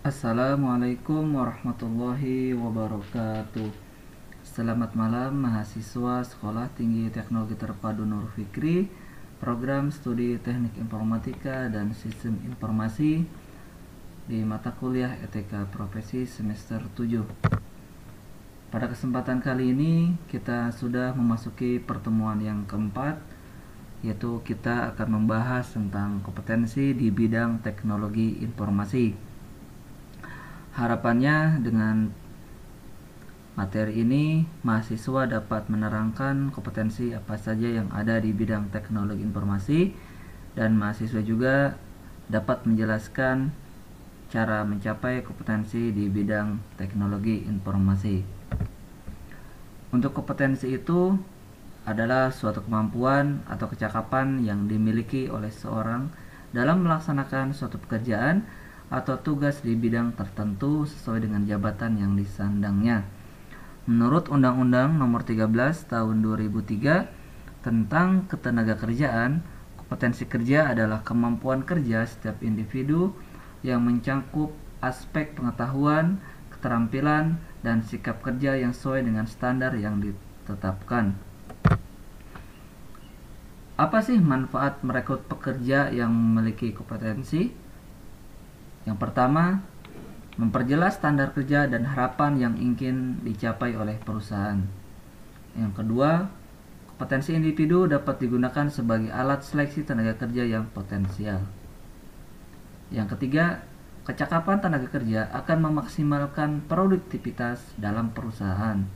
Assalamualaikum warahmatullahi wabarakatuh. Selamat malam mahasiswa Sekolah Tinggi Teknologi Terpadu Nur Fikri, Program Studi Teknik Informatika dan Sistem Informasi di mata kuliah ETK Profesi semester 7. Pada kesempatan kali ini kita sudah memasuki pertemuan yang keempat, yaitu kita akan membahas tentang kompetensi di bidang teknologi informasi. Harapannya dengan materi ini mahasiswa dapat menerangkan kompetensi apa saja yang ada di bidang teknologi informasi, dan mahasiswa juga dapat menjelaskan cara mencapai kompetensi di bidang teknologi informasi. Untuk kompetensi itu adalah suatu kemampuan atau kecakapan yang dimiliki oleh seorang dalam melaksanakan suatu pekerjaan atau tugas di bidang tertentu sesuai dengan jabatan yang disandangnya. Menurut Undang-Undang Nomor 13 Tahun 2003 tentang Ketenagakerjaan, kompetensi kerja adalah kemampuan kerja setiap individu yang mencakup aspek pengetahuan, keterampilan, dan sikap kerja yang sesuai dengan standar yang ditetapkan. Apa sih manfaat merekrut pekerja yang memiliki kompetensi? Yang pertama, memperjelas standar kerja dan harapan yang ingin dicapai oleh perusahaan. Yang kedua, kompetensi individu dapat digunakan sebagai alat seleksi tenaga kerja yang potensial. Yang ketiga, kecakapan tenaga kerja akan memaksimalkan produktivitas dalam perusahaan.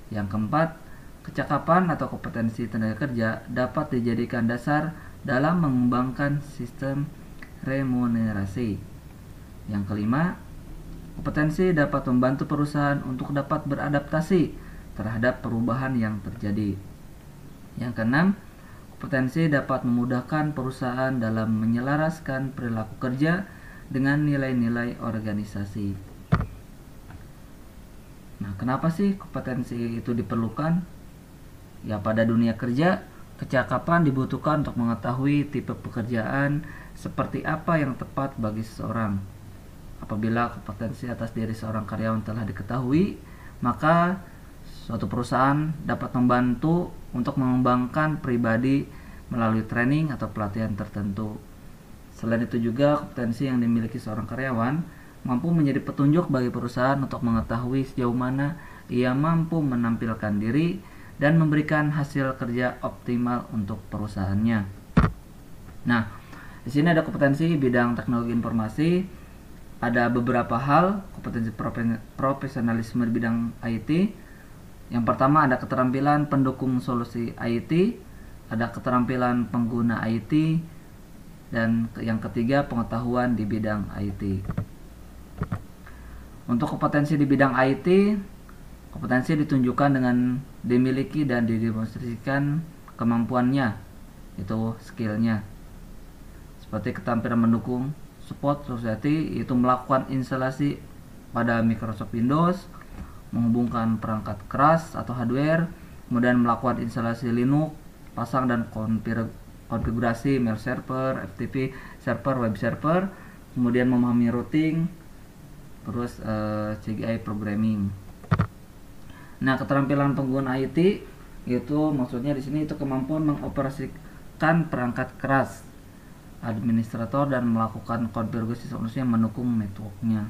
Yang keempat, kecakapan atau kompetensi tenaga kerja dapat dijadikan dasar dalam mengembangkan sistem remunerasi. Yang kelima, kompetensi dapat membantu perusahaan untuk dapat beradaptasi terhadap perubahan yang terjadi. Yang keenam, kompetensi dapat memudahkan perusahaan dalam menyelaraskan perilaku kerja dengan nilai-nilai organisasi. Nah, kenapa sih kompetensi itu diperlukan? Ya, pada dunia kerja, kecakapan dibutuhkan untuk mengetahui tipe pekerjaan seperti apa yang tepat bagi seseorang. Apabila kompetensi atas diri seorang karyawan telah diketahui, maka suatu perusahaan dapat membantu untuk mengembangkan pribadi melalui training atau pelatihan tertentu. Selain itu juga, kompetensi yang dimiliki seorang karyawan mampu menjadi petunjuk bagi perusahaan untuk mengetahui sejauh mana ia mampu menampilkan diri dan memberikan hasil kerja optimal untuk perusahaannya. Nah, di sini ada kompetensi bidang teknologi informasi. Ada beberapa hal kompetensi profesionalisme di bidang IT. Yang pertama ada keterampilan pendukung solusi IT, ada keterampilan pengguna IT, dan yang ketiga pengetahuan di bidang IT. Untuk kompetensi di bidang IT, kompetensi ditunjukkan dengan dimiliki dan didemonstrasikan kemampuannya, itu skillnya. Seperti keterampilan mendukung support society, itu melakukan instalasi pada Microsoft Windows, menghubungkan perangkat keras atau hardware, kemudian melakukan instalasi Linux, pasang dan konfigurasi mail server, FTP server, web server, kemudian memahami routing, terus CGI programming. Nah, keterampilan pengguna IT itu maksudnya di sini itu kemampuan mengoperasikan perangkat keras, administrator, dan melakukan konfigurasi solusi yang mendukung networknya.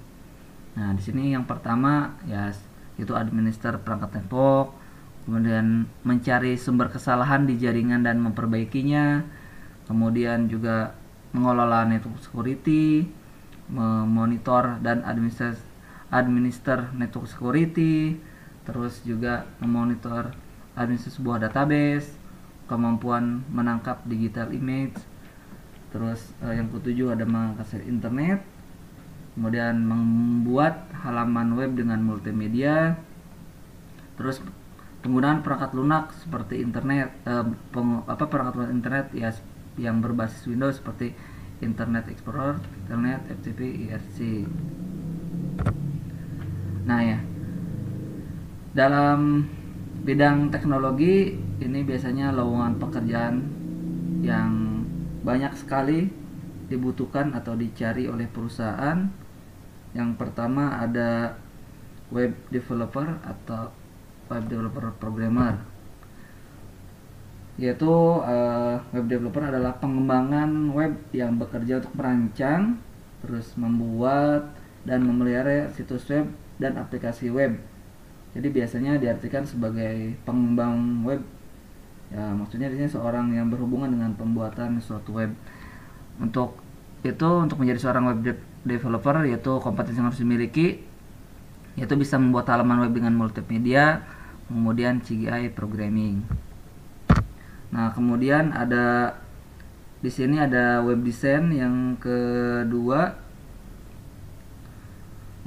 Nah, di sini yang pertama ya itu administer perangkat network, kemudian mencari sumber kesalahan di jaringan dan memperbaikinya, kemudian juga mengelola network security, memonitor dan administer network security, terus juga memonitor administrasi sebuah database, kemampuan menangkap digital image. Terus yang ketujuh ada mengakses internet, kemudian membuat halaman web dengan multimedia, terus penggunaan perangkat lunak seperti internet, perangkat lunak internet ya yang berbasis Windows seperti Internet Explorer, Internet, FTP, IRC. Nah ya, dalam bidang teknologi ini biasanya lowongan pekerjaan yang banyak sekali dibutuhkan atau dicari oleh perusahaan Yang pertama ada web developer atau web developer programmer, yaitu web developer adalah pengembangan web yang bekerja untuk merancang, terus membuat dan memelihara situs web dan aplikasi web. Jadi biasanya diartikan sebagai pengembang web. Ya, maksudnya di sini seorang yang berhubungan dengan pembuatan suatu web. Untuk menjadi seorang web developer, yaitu kompetensi yang harus dimiliki, yaitu bisa membuat halaman web dengan multimedia, kemudian CGI programming. Nah, kemudian ada di sini ada web design yang kedua.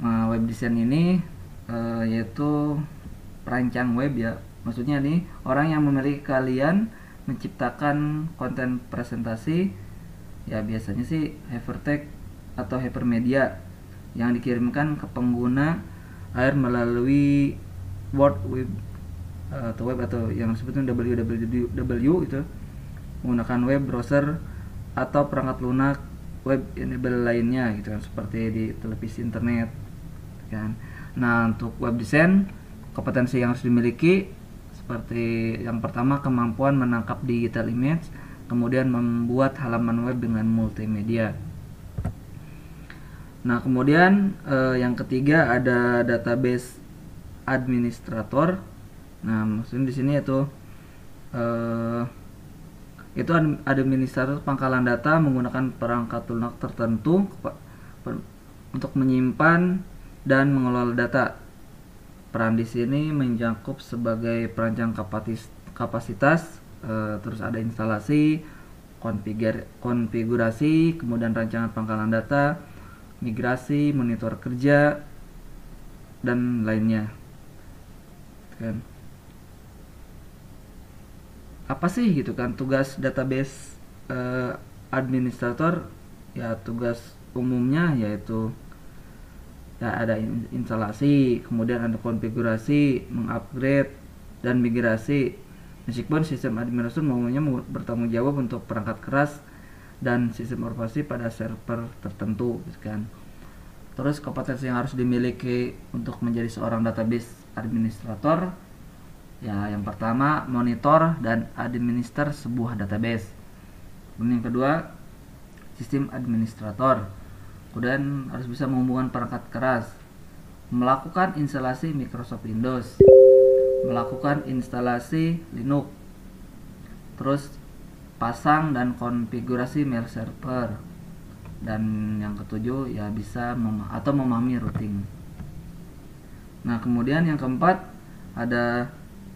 Nah, web design ini yaitu perancang web ya. Maksudnya nih, orang yang memiliki keahlian menciptakan konten presentasi, ya biasanya sih hypertext atau hypermedia yang dikirimkan ke pengguna air melalui World Web atau yang disebutnya www itu, menggunakan web browser atau perangkat lunak web enable lainnya gitu kan, seperti di televisi internet kan. Nah, untuk web design, kompetensi yang harus dimiliki seperti yang pertama, kemampuan menangkap digital image, kemudian membuat halaman web dengan multimedia. Nah, kemudian yang ketiga ada database administrator. Nah, maksudnya di sini itu administrator pangkalan data menggunakan perangkat lunak tertentu untuk menyimpan dan mengelola data. Peran di sini mencakup sebagai perancang kapasitas, terus ada instalasi, konfigurasi, kemudian rancangan pangkalan data, migrasi, monitor kerja, dan lainnya. Kan? Apa sih gitu kan tugas database administrator? Ya, tugas umumnya yaitu ya ada instalasi, kemudian ada konfigurasi, mengupgrade, dan migrasi. Meskipun sistem administrator umumnya bertanggung jawab untuk perangkat keras dan sistem operasi pada server tertentu kan. Terus kompetensi yang harus dimiliki untuk menjadi seorang database administrator, ya yang pertama monitor dan administer sebuah database. Kemudian yang kedua, sistem administrator. Kemudian harus bisa menghubungkan perangkat keras, melakukan instalasi Microsoft Windows, melakukan instalasi Linux, terus pasang dan konfigurasi mail server, dan yang ketujuh ya bisa memahami routing. Nah, kemudian yang keempat ada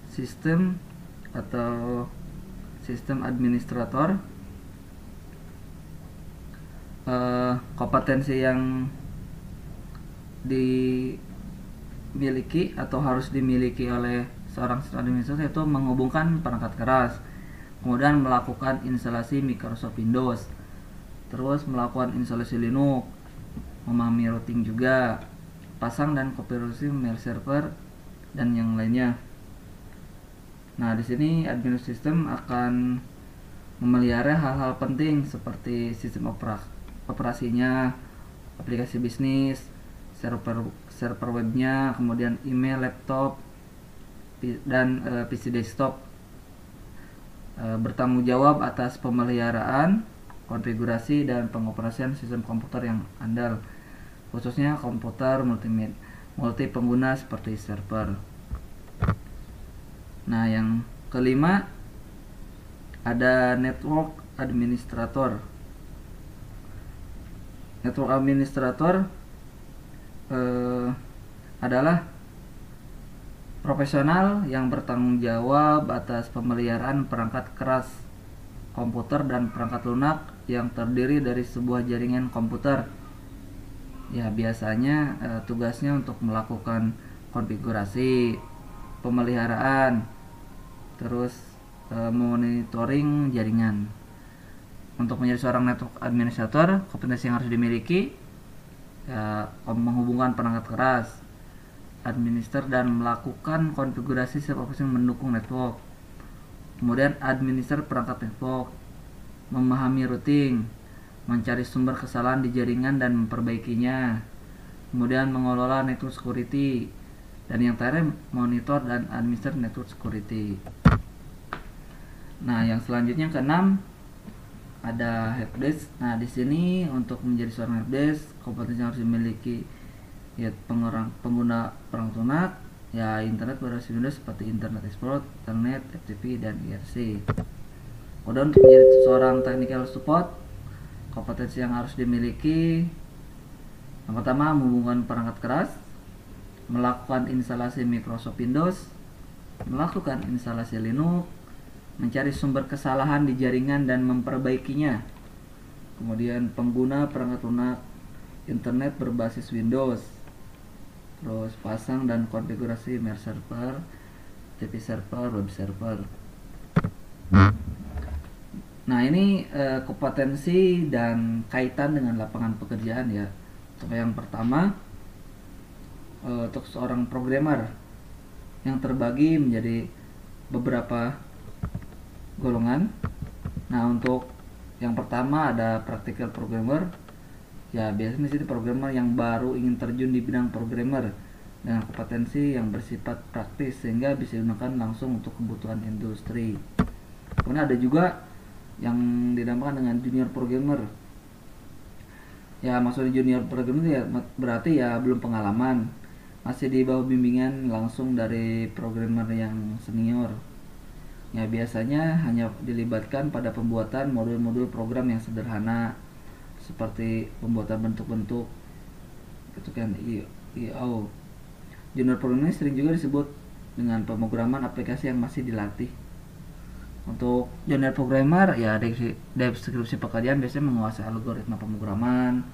sistem atau sistem administrator. Kompetensi yang dimiliki atau harus dimiliki oleh seorang sistem administrator yaitu menghubungkan perangkat keras, kemudian melakukan instalasi Microsoft Windows, terus melakukan instalasi Linux, memahami routing juga, pasang dan konfigurasi mail server, dan yang lainnya. Nah, di sini admin sistem akan memelihara hal-hal penting seperti sistem operasinya, aplikasi bisnis, server webnya, kemudian email, laptop, dan PC desktop. Bertanggung jawab atas pemeliharaan, konfigurasi, dan pengoperasian sistem komputer yang andal, khususnya komputer multi pengguna seperti server. Nah, yang kelima ada network administrator. Network administrator adalah profesional yang bertanggung jawab atas pemeliharaan perangkat keras komputer dan perangkat lunak yang terdiri dari sebuah jaringan komputer. Ya, biasanya tugasnya untuk melakukan konfigurasi, pemeliharaan, terus monitoring jaringan. Untuk menjadi seorang network administrator, kompetensi yang harus dimiliki ya, menghubungkan perangkat keras, administer dan melakukan konfigurasi sistem operasi mendukung network, kemudian administer perangkat network, memahami routing, mencari sumber kesalahan di jaringan dan memperbaikinya, kemudian mengelola network security, dan yang terakhir monitor dan administer network security. Nah, yang selanjutnya keenam ada helpdesk. Nah, di sini untuk menjadi seorang helpdesk, kompetensi yang harus dimiliki ya pengguna perangkat lunak, ya internet berbasis Windows seperti Internet Explorer, Internet, FTP, dan IRC. Kemudian untuk menjadi seorang technical support, kompetensi yang harus dimiliki yang pertama menghubungkan perangkat keras, melakukan instalasi Microsoft Windows, melakukan instalasi Linux, mencari sumber kesalahan di jaringan dan memperbaikinya. Kemudian pengguna perangkat lunak internet berbasis Windows, terus pasang dan konfigurasi mail server, TP server, web server. Nah, ini kompetensi dan kaitan dengan lapangan pekerjaan ya. Untuk yang pertama, untuk seorang programmer yang terbagi menjadi beberapa golongan. Nah, untuk yang pertama ada practical programmer. Ya, biasanya di sini programmer yang baru ingin terjun di bidang programmer dengan kompetensi yang bersifat praktis sehingga bisa digunakan langsung untuk kebutuhan industri. Kemudian ada juga yang dinamakan dengan junior programmer. Ya, maksudnya junior programmer ya berarti ya belum pengalaman, masih di bawah bimbingan langsung dari programmer yang senior. Ya, biasanya hanya dilibatkan pada pembuatan modul-modul program yang sederhana seperti pembuatan bentuk-bentuk gitu kan, IO. Junior programmer sering juga disebut dengan pemrograman aplikasi yang masih dilatih. Untuk junior programmer ya deskripsi pekerjaan biasanya menguasai algoritma pemrograman,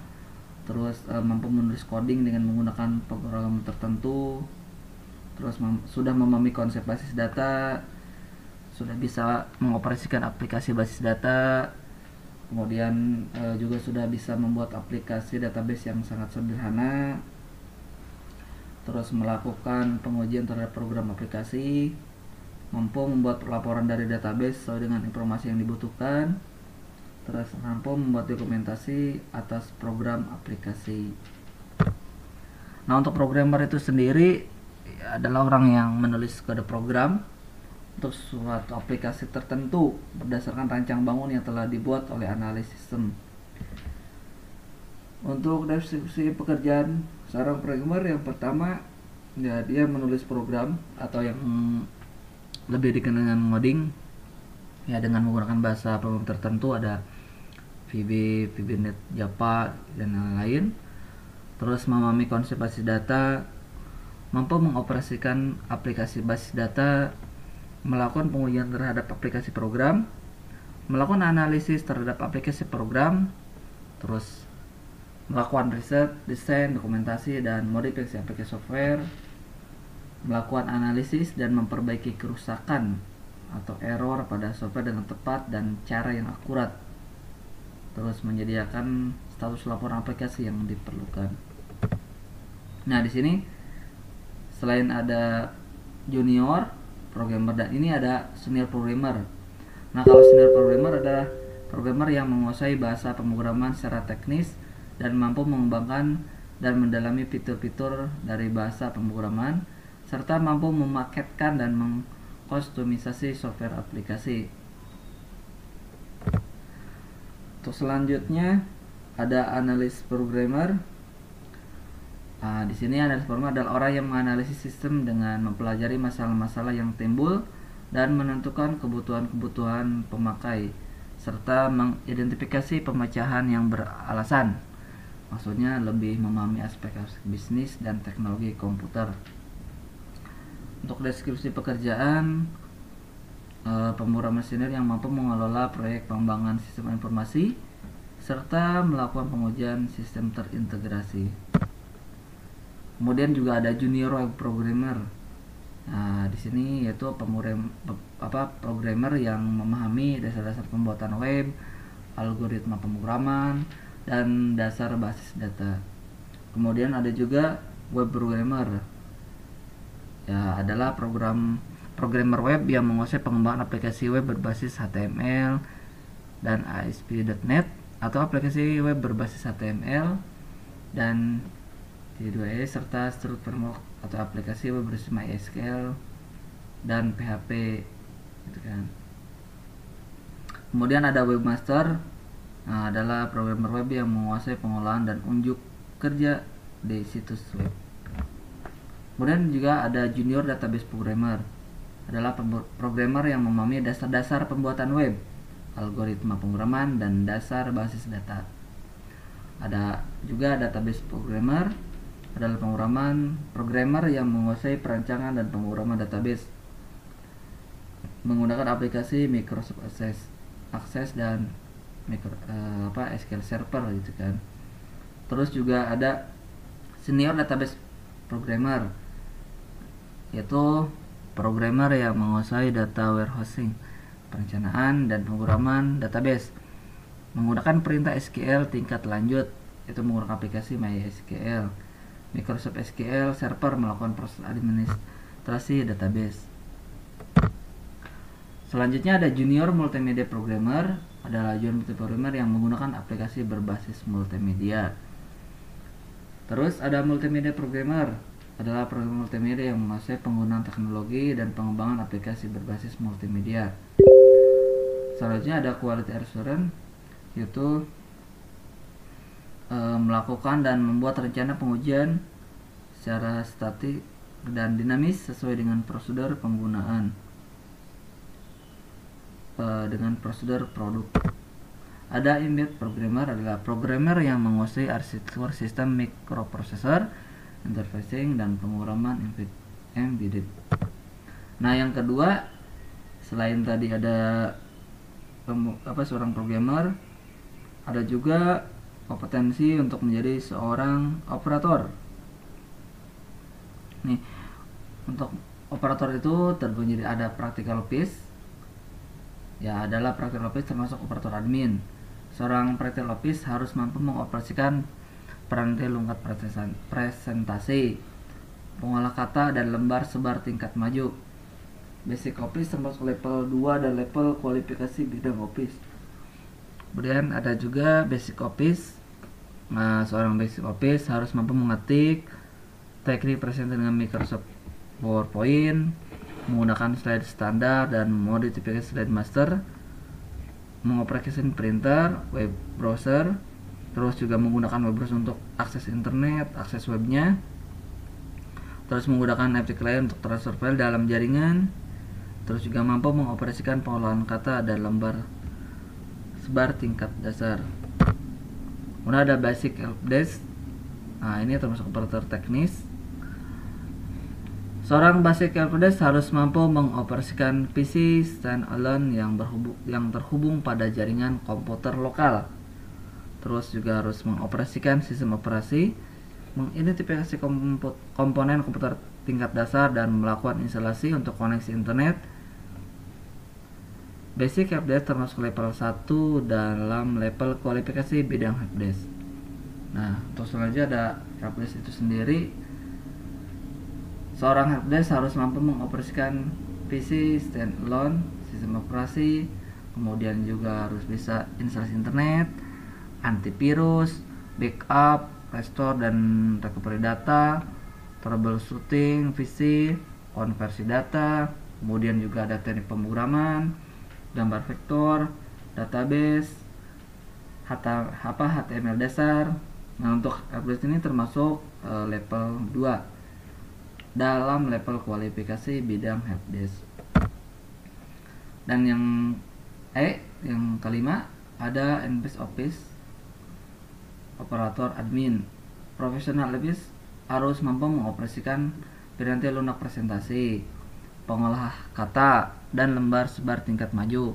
terus mampu menulis coding dengan menggunakan program tertentu, terus sudah memahami konsep basis data, sudah bisa mengoperasikan aplikasi basis data, kemudian juga sudah bisa membuat aplikasi database yang sangat sederhana, terus melakukan pengujian terhadap program aplikasi, mampu membuat laporan dari database sesuai dengan informasi yang dibutuhkan, terus mampu membuat dokumentasi atas program aplikasi. Nah, untuk programmer itu sendiri adalah orang yang menulis kode program untuk suatu aplikasi tertentu berdasarkan rancang bangun yang telah dibuat oleh analis sistem. Untuk deskripsi pekerjaan seorang programmer, yang pertama ya dia menulis program atau yang lebih dikenal dengan ngoding ya dengan menggunakan bahasa program tertentu, ada VB, VBNet, Java, dan lain-lain. Terus memahami konsep basis data, mampu mengoperasikan aplikasi basis data, melakukan pengujian terhadap aplikasi program, melakukan analisis terhadap aplikasi program, terus melakukan riset, desain, dokumentasi, dan modifikasi aplikasi software, melakukan analisis dan memperbaiki kerusakan atau error pada software dengan tepat dan cara yang akurat, terus menyediakan status laporan aplikasi yang diperlukan. Nah, di sini selain ada junior programmer dan ini ada senior programmer. Nah, kalau senior programmer adalah programmer yang menguasai bahasa pemrograman secara teknis dan mampu mengembangkan dan mendalami fitur-fitur dari bahasa pemrograman, serta mampu memaketkan dan mengkostumisasi software aplikasi. Untuk selanjutnya ada analis programmer. Nah, di sini analis programmer adalah orang yang menganalisis sistem dengan mempelajari masalah-masalah yang timbul dan menentukan kebutuhan-kebutuhan pemakai, serta mengidentifikasi pemecahan yang beralasan. Maksudnya lebih memahami aspek-aspek bisnis dan teknologi komputer. Untuk deskripsi pekerjaan, pemrogramer senior yang mampu mengelola proyek pengembangan sistem informasi serta melakukan pengujian sistem terintegrasi. Kemudian juga ada junior web programmer. Nah, di sini yaitu programmer yang memahami dasar-dasar pembuatan web, algoritma pemrograman, dan dasar basis data. Kemudian ada juga web programmer. Ya, adalah programmer web yang menguasai pengembangan aplikasi web berbasis HTML dan ASP.NET atau aplikasi web berbasis HTML dan T2E serta struktur framework atau aplikasi web berbasis MySQL dan PHP gitu kan. Kemudian ada webmaster, adalah programmer web yang menguasai pengolahan dan unjuk kerja di situs web. Kemudian juga ada junior database programmer, adalah programmer yang memahami dasar-dasar pembuatan web, algoritma pemrograman, dan dasar basis data. Ada juga database programmer, adalah programmer yang menguasai perancangan dan pemrograman database menggunakan aplikasi Microsoft Access dan SQL Server gitu kan. Terus juga ada senior database programmer, yaitu programmer yang menguasai data warehousing, perencanaan dan pemrograman database menggunakan perintah SQL tingkat lanjut, yaitu menggunakan aplikasi MySQL, Microsoft SQL Server melakukan proses administrasi database. Selanjutnya ada junior multimedia programmer, adalah junior multimedia programmer yang menggunakan aplikasi berbasis multimedia. Terus ada multimedia programmer, adalah programmer multimedia yang menguasai penggunaan teknologi dan pengembangan aplikasi berbasis multimedia. Selanjutnya ada quality assurance, yaitu melakukan dan membuat rencana pengujian secara statik dan dinamis sesuai dengan prosedur penggunaan dengan prosedur produk. Ada embedded programmer, adalah programmer yang menguasai arsitektur sistem microprocessor, interfacing, dan pemrograman embedded. Nah, yang kedua, selain tadi ada seorang programmer, ada juga kompetensi untuk menjadi seorang operator. Nih, untuk operator itu terdiri ada practical office, ya adalah practical office termasuk operator admin. Seorang practical office harus mampu mengoperasikan perangkat lunak presentasi, pengolah kata, dan lembar sebar tingkat maju. Basic office termasuk level 2 dan level kualifikasi bidang office. Kemudian ada juga basic office. Nah, seorang basic office harus mampu mengetik teknik presentasi dengan Microsoft PowerPoint, menggunakan slide standar dan modifikasi slide master, mengoperasikan printer, web browser, terus juga menggunakan web browser untuk akses internet, akses webnya, terus menggunakan FTP client untuk transfer file dalam jaringan, terus juga mampu mengoperasikan pengolahan kata dan lembar sebar tingkat dasar. Kemudian ada basic helpdesk. Nah, ini termasuk operator teknis. Seorang basic helpdesk harus mampu mengoperasikan PC standalone yang terhubung pada jaringan komputer lokal. Terus juga harus mengoperasikan sistem operasi, mengidentifikasi komponen komputer tingkat dasar, dan melakukan instalasi untuk koneksi internet. Basic helpdesk termasuk level 1 dalam level kualifikasi bidang helpdesk. Nah, untuk selanjutnya ada helpdesk itu sendiri. Seorang helpdesk harus mampu mengoperasikan PC standalone, sistem operasi, kemudian juga harus bisa instalasi internet, antivirus, backup, restore dan recovery data, troubleshooting PC, konversi data, kemudian juga ada teknik pemrograman, gambar vektor, database, HTML dasar. Nah, untuk helpdesk ini termasuk level 2 dalam level kualifikasi bidang helpdesk. Dan yang kelima ada NPS Office, operator admin. Profesional office harus mampu mengoperasikan piranti lunak presentasi, pengolah kata, dan lembar sebar tingkat maju.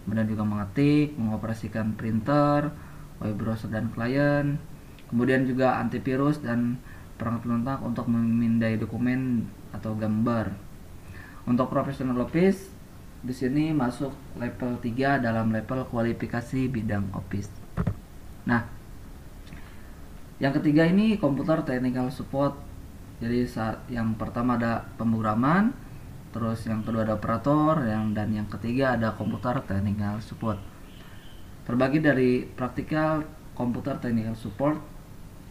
Kemudian juga mengetik, mengoperasikan printer, web browser dan klien. Kemudian juga antivirus dan perangkat lunak untuk memindai dokumen atau gambar. Untuk professional office di sini masuk level 3 dalam level kualifikasi bidang office. Nah, yang ketiga ini komputer technical support. Jadi yang pertama ada pemrograman, terus yang kedua ada operator, dan yang ketiga ada komputer technical support. Terbagi dari praktikal komputer technical support,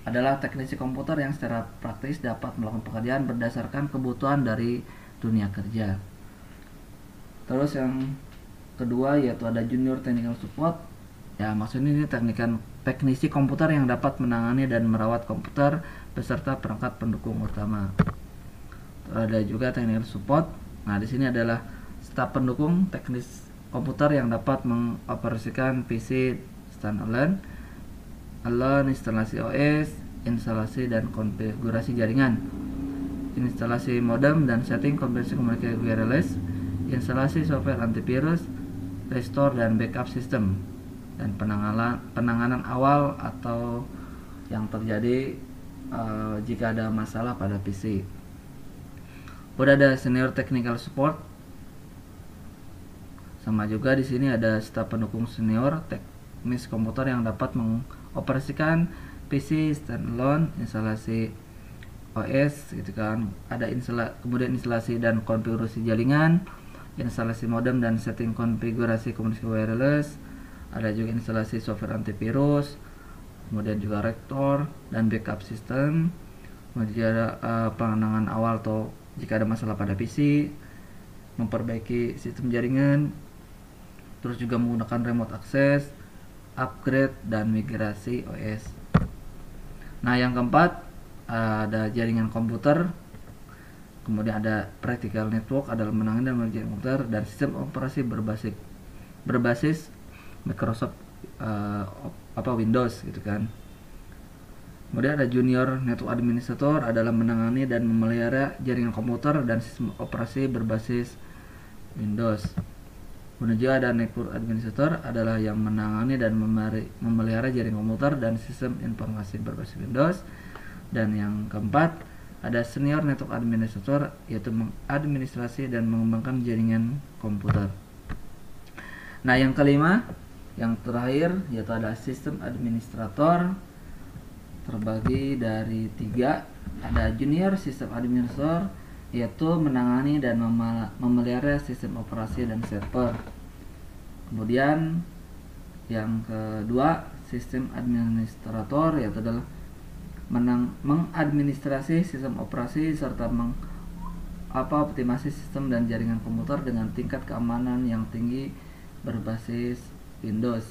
adalah teknisi komputer yang secara praktis dapat melakukan pekerjaan berdasarkan kebutuhan dari dunia kerja. Terus yang kedua yaitu ada junior technical support. Ya, maksudnya ini teknisi komputer yang dapat menangani dan merawat komputer beserta perangkat pendukung utama. Ada juga technical support. Nah, di sini adalah staf pendukung teknis komputer yang dapat mengoperasikan PC standalone, instalasi OS, instalasi dan konfigurasi jaringan, instalasi modem dan setting kombinasi komunikasi wireless, instalasi software antivirus, restore dan backup system, dan penanganan awal atau yang terjadi jika ada masalah pada PC. Udah ada senior technical support. Sama juga di sini ada staf pendukung senior teknis komputer yang dapat mengoperasikan PC standalone, instalasi OS gitu kan. Ada kemudian instalasi dan konfigurasi jaringan, instalasi modem dan setting konfigurasi komunikasi wireless. Ada juga instalasi software antivirus, kemudian juga restore dan backup system. Kemudian ada penanganan awal atau jika ada masalah pada PC, memperbaiki sistem jaringan, terus juga menggunakan remote access, upgrade dan migrasi OS. Nah, yang keempat ada jaringan komputer, kemudian ada practical network, adalah menangani dan mengerjakan komputer dan sistem operasi berbasis Microsoft Windows gitu kan. Kemudian ada junior network administrator, adalah menangani dan memelihara jaringan komputer dan sistem operasi berbasis Windows. Kemudian juga ada network administrator, adalah yang menangani dan memelihara jaringan komputer dan sistem informasi berbasis Windows. Dan yang keempat ada senior network administrator, yaitu mengadministrasi dan mengembangkan jaringan komputer. Nah, yang kelima, yang terakhir yaitu ada sistem administrator, terbagi dari 3. Ada junior sistem administrator, yaitu menangani dan memelihara sistem operasi dan server. Kemudian yang kedua, sistem administrator, yaitu adalah mengadministrasi sistem operasi serta optimasi sistem dan jaringan komputer dengan tingkat keamanan yang tinggi berbasis Windows.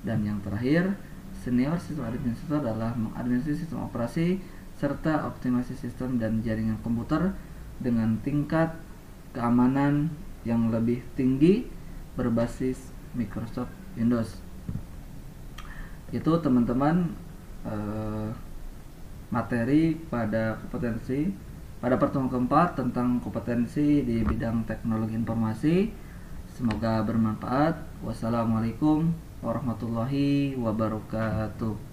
Dan yang terakhir, senior sistem administrator adalah mengadministrasi sistem operasi serta optimasi sistem dan jaringan komputer dengan tingkat keamanan yang lebih tinggi berbasis Microsoft Windows. Itu teman-teman materi pada pertemuan keempat tentang kompetensi di bidang teknologi informasi. Semoga bermanfaat. Wassalamualaikum warahmatullahi wabarakatuh.